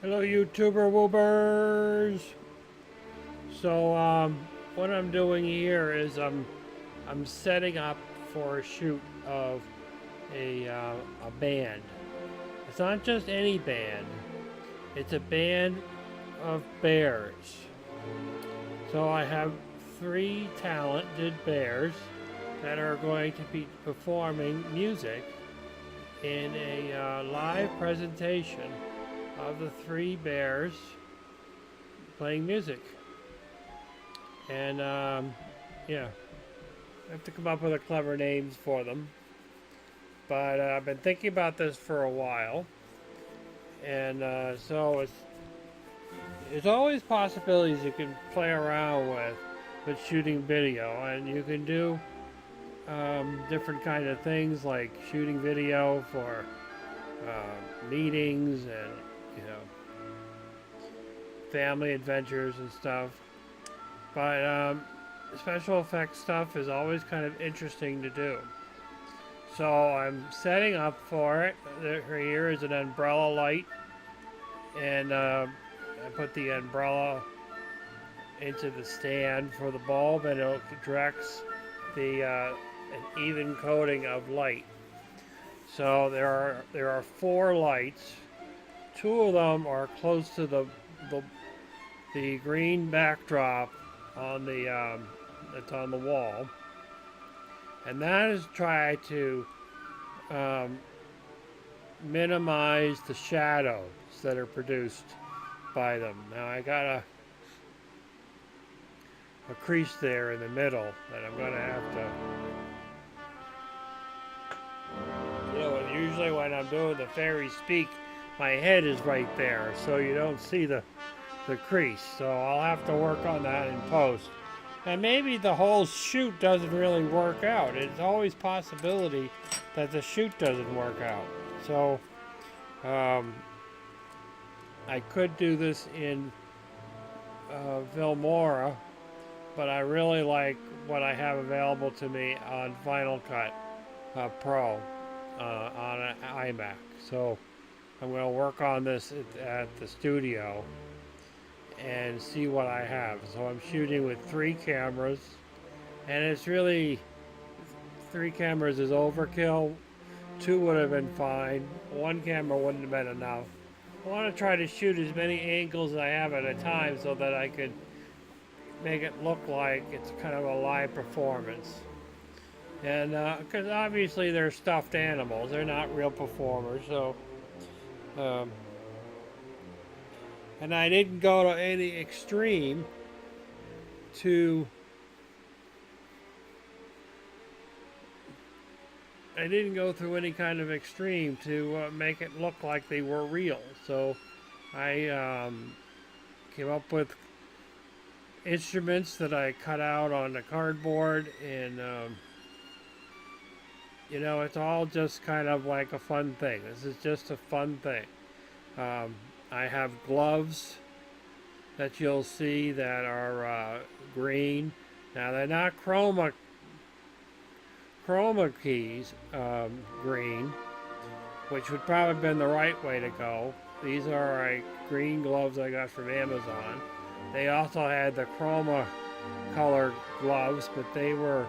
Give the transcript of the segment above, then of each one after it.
Hello, YouTuber woobers. So, what I'm doing here is I'm setting up for a shoot of a band. It's not just any band. It's a band of bears. So I have three talented bears that are going to be performing music in a live presentation of the three bears playing music. And yeah, I have to come up with a clever names for them. But I've been thinking about this for a while, and so it's always possibilities you can play around with shooting video, and you can do different kind of things like shooting video for meetings and family adventures and stuff. But special effects stuff is always kind of interesting to do. So I'm setting up for it. Here is an umbrella light, and I put the umbrella into the stand for the bulb, and it directs an even coating of light. So there are four lights. Two of them are close to the green backdrop on that's on the wall, and that is try to minimize the shadows that are produced by them. Now I got a crease there in the middle that I'm going to have to, usually when I'm doing the FaerySpeak, my head is right there, so you don't see the crease. So I'll have to work on that in post. And maybe the whole shoot doesn't really work out. It's always a possibility that the shoot doesn't work out. So I could do this in Filmora, but I really like what I have available to me on Final Cut Pro on an iMac. So I'm going to work on this at the studio and see what I have. So I'm shooting with three cameras, and it's really, three cameras is overkill. Two would have been fine. One camera wouldn't have been enough. I want to try to shoot as many angles as I have at a time so that I could make it look like it's kind of a live performance. And because obviously they're stuffed animals, they're not real performers. So and I didn't go to any extreme to I didn't go through any kind of extreme to make it look like they were real. So I came up with instruments that I cut out on the cardboard, and it's all just kind of like a fun thing. This is just a fun thing. I have gloves that you'll see that are green. Now they're not chroma keys green, which would probably have been the right way to go. These are green gloves I got from Amazon. They also had the chroma color gloves, but they were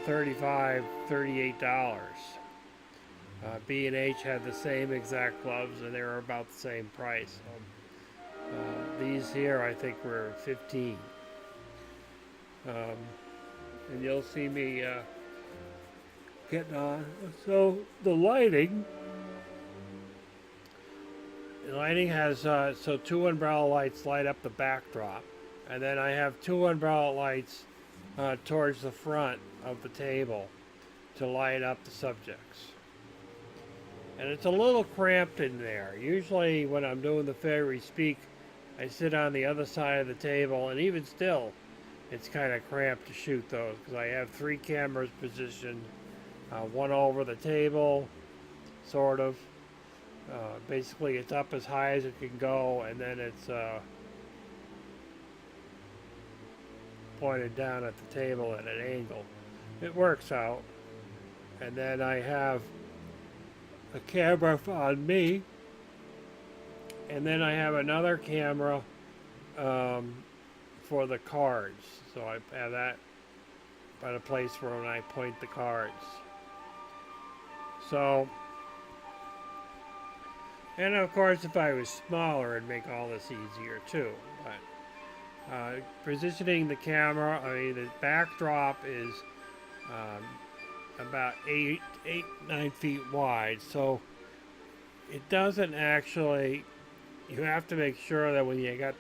$35, $38. B&H had the same exact gloves, and they were about the same price. These here I think were $15. And you'll see me getting on. So the lighting has so two umbrella lights light up the backdrop, and then I have two umbrella lights towards the front of the table to light up the subjects. And it's a little cramped in there. Usually when I'm doing the FaerySpeak, I sit on the other side of the table, and even still it's kind of cramped to shoot those because I have three cameras positioned, one over the table, sort of. Basically it's up as high as it can go, and then it's pointed down at the table at an angle. It works out. And then I have a camera on me, And then I have another camera for the cards. So I have that by the place where when I point the cards. So, and of course if I was smaller it'd make all this easier too. But positioning the camera, I mean the backdrop is about 9 feet wide, so it doesn't actually, you have to make sure that when you got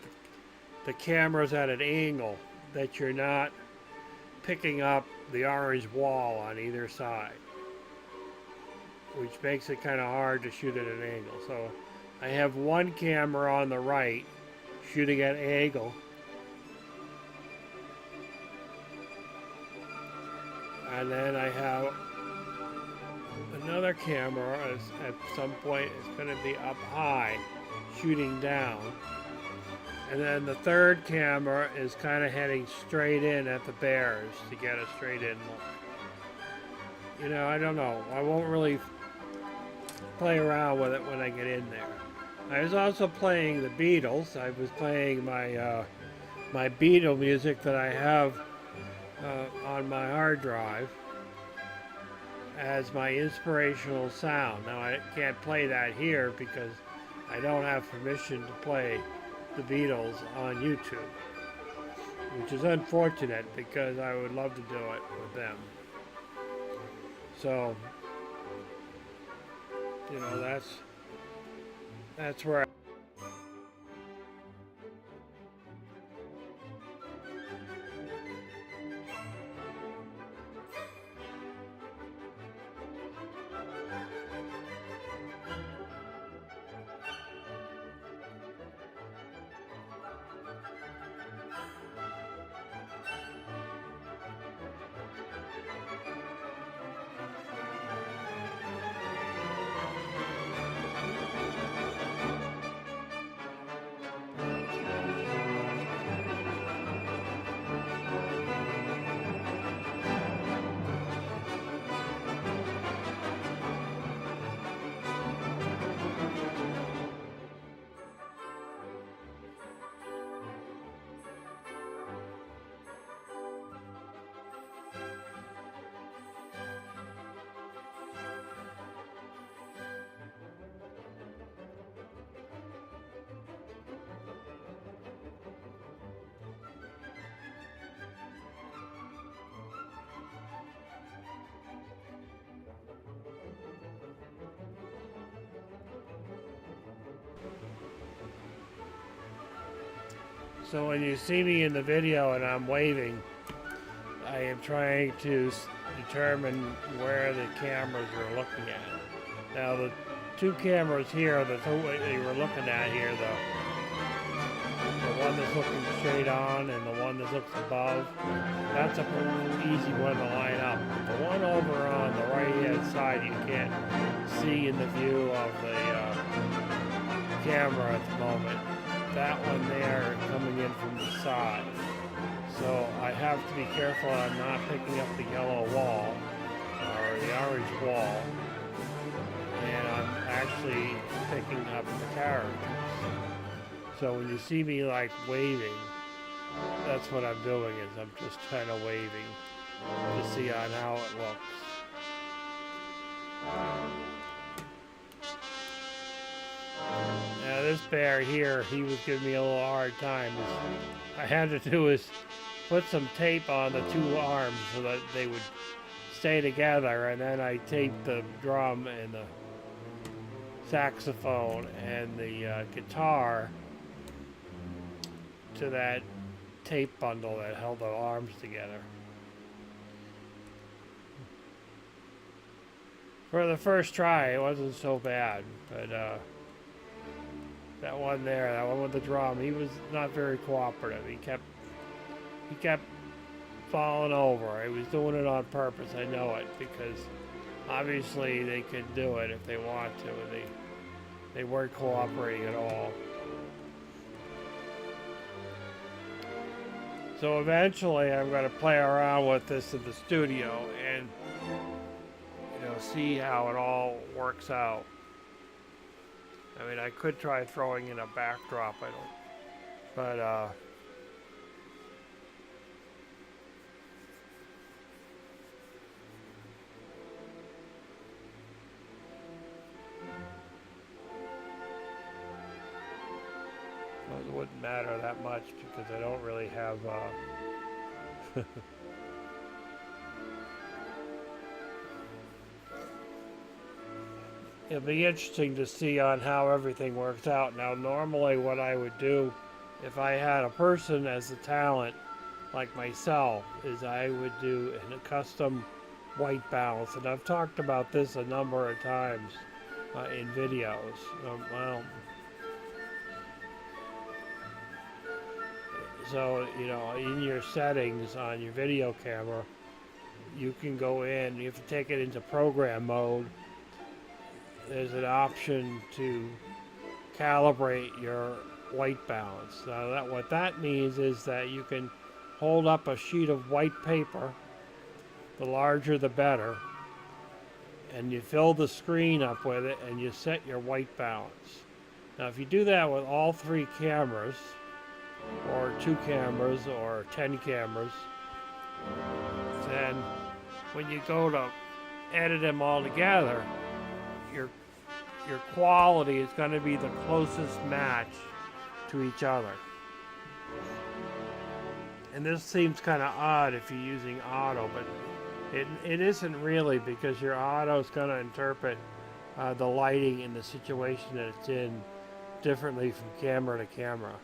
the cameras at an angle that you're not picking up the orange wall on either side, which makes it kind of hard to shoot at an angle. So I have one camera on the right shooting at an angle, and then I have another camera at some point is going to be up high shooting down, and then the third camera is kind of heading straight in at the bears to get a straight in look. You know, I don't know, I won't really play around with it when I get in there. I was also playing the Beatles. I was playing my my Beatle music that I have on my hard drive as my inspirational sound. Now I can't play that here because I don't have permission to play the Beatles on YouTube, which is unfortunate because I would love to do it with them. So, you know, that's where so when you see me in the video and I'm waving, I am trying to determine where the cameras are looking at. Now the two cameras here, the two that you were looking at here, the one that's looking straight on and the one that looks above, that's a pretty easy one to line up. The one over on the right hand side you can't see in the view of the camera at the moment. That one there coming in from the side. So I have to be careful I'm not picking up the yellow wall or the orange wall, and I'm actually picking up the characters. So when you see me like waving, that's what I'm doing, is I'm just kind of waving to see on how it looks. Now this bear here, he was giving me a little hard time. I had to do is put some tape on the two arms so that they would stay together, and then I taped the drum and the saxophone and the guitar to that tape bundle that held the arms together. For the first try, it wasn't so bad, but that one there, that one with the drum, he was not very cooperative. He kept falling over. He was doing it on purpose. I know it, because obviously they could do it if they want to, and they weren't cooperating at all. So eventually I'm going to play around with this in the studio and, you know, see how it all works out. I mean, I could try throwing in a backdrop, I don't, but it wouldn't matter that much because I don't really have it'll be interesting to see on how everything works out. Now, normally what I would do if I had a person as a talent like myself is I would do a custom white balance, and I've talked about this a number of times in videos. Well, so you know, in your settings on your video camera, you can go in. You have to take it into program mode. There's an option to calibrate your white balance. Now, what that means is that you can hold up a sheet of white paper, the larger the better, and you fill the screen up with it and you set your white balance. Now, if you do that with all 3 cameras, or 2 cameras, or 10 cameras, then when you go to edit them all together, your quality is going to be the closest match to each other. And this seems kind of odd if you're using auto, but it isn't really, because your auto is going to interpret the lighting in the situation that it's in differently from camera to camera.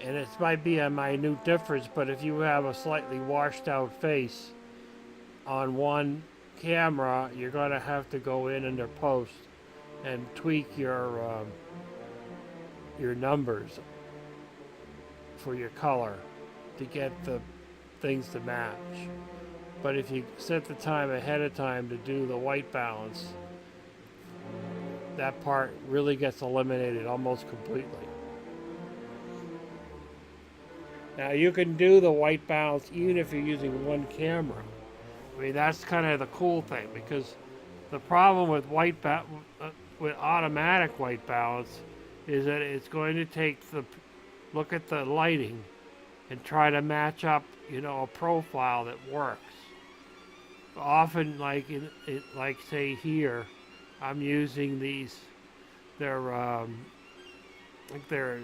And it might be a minute difference, but if you have a slightly washed out face on one camera, you're going to have to go in under post and tweak your numbers for your color to get the things to match. But if you set the time ahead of time to do the white balance, that part really gets eliminated almost completely. Now, you can do the white balance even if you're using one camera. I mean, that's kind of the cool thing, because the problem with with automatic white balance is that it's going to take look at the lighting and try to match up, you know, a profile that works. Often, like like say here, I'm using these. They're like they're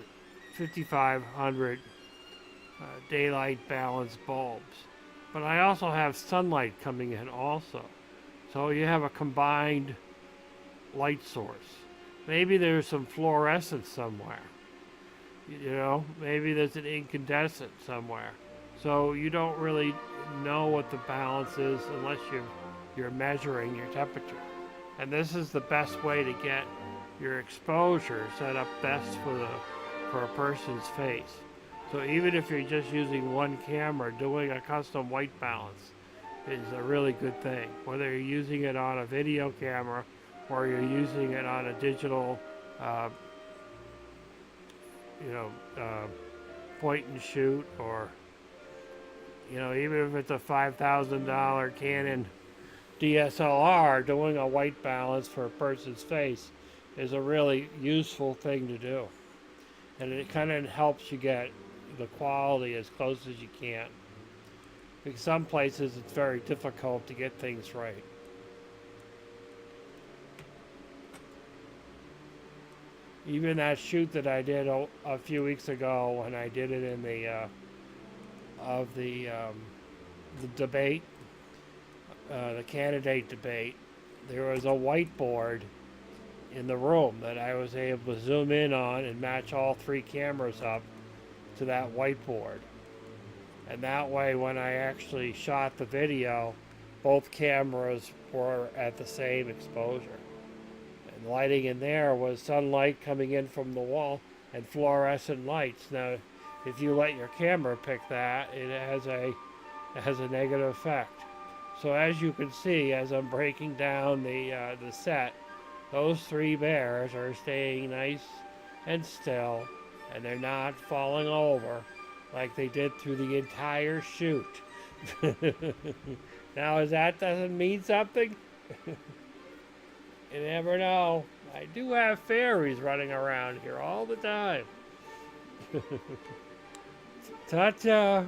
5500 daylight balance bulbs, but I also have sunlight coming in also, so you have a combined light source. Maybe there's some fluorescence somewhere, you know, maybe there's an incandescent somewhere, so you don't really know what the balance is unless you're measuring your temperature. And this is the best way to get your exposure set up best for a person's face. So even if you're just using one camera, doing a custom white balance is a really good thing. Whether you're using it on a video camera or you're using it on a digital, point and shoot, or, you know, even if it's a $5,000 Canon DSLR, doing a white balance for a person's face is a really useful thing to do. And it kind of helps you get the quality as close as you can. Because some places it's very difficult to get things right. Even that shoot that I did a few weeks ago, when I did it in the debate, the candidate debate, there was a whiteboard in the room that I was able to zoom in on and match all 3 cameras up to that whiteboard. And that way, when I actually shot the video, both cameras were at the same exposure. And lighting in there was sunlight coming in from the wall and fluorescent lights. Now, if you let your camera pick that, it has a negative effect. So as you can see, as I'm breaking down the set, those 3 bears are staying nice and still, and they're not falling over like they did through the entire shoot. Now, that doesn't mean something? You never know. I do have fairies running around here all the time. Ta-ta!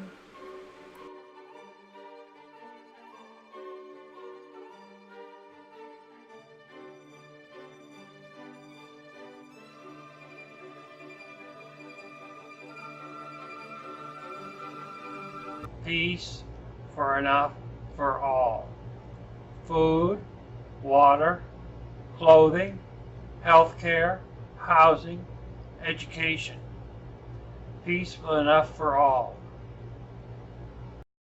Peace for enough for all. Food, water, clothing, healthcare, housing, education. Peaceful enough for all.